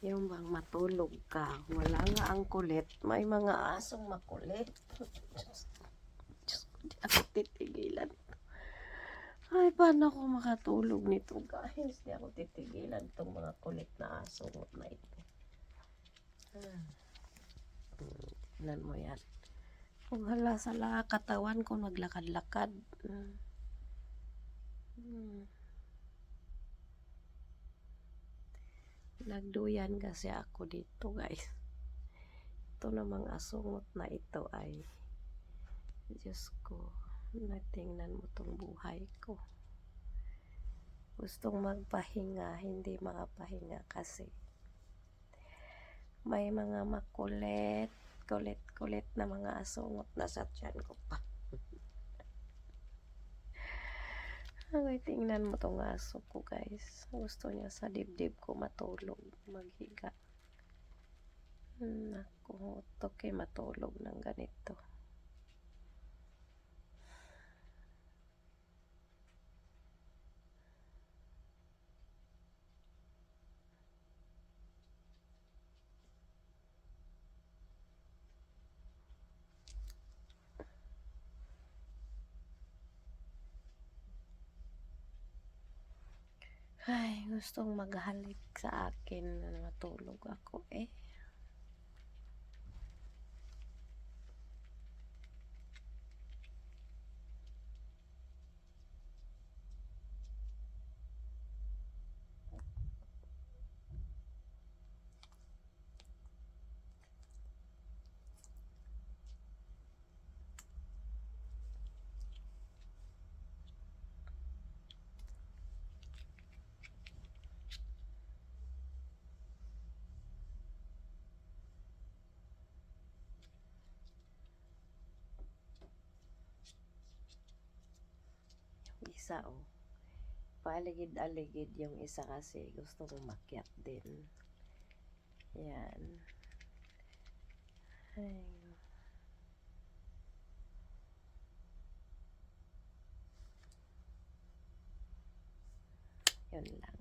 Yung bang matulog ka, wala nga ang kulit. May mga asong makulit. Diyos ko, di ako titigilan. Ay, paano ako makatulog nito, guys? Di ako titigilan itong mga kulit na asong na ito. Tignan mo yan. Kung hala sa katawan ko, naglakad-lakad. Nagduyan kasi ako dito, guys. Ito namang asungot na ito ay, Diyos ko, natingnan mo tong buhay ko. Gustong magpahinga, hindi makapahinga kasi may mga makulit, kulit na mga asungot na sa tiyan ko pa. Ay, tingnan mo tong aso ko, guys. Gusto niya sa dibdib ko matulog, maghiga. Naku, okay matulog ng ganito. Ay, gustong maghalik sa akin na matulog ako eh. Isa oh. Paligid-aligid yung isa kasi gusto kong makyat din. Yan. Ay. Yun lang.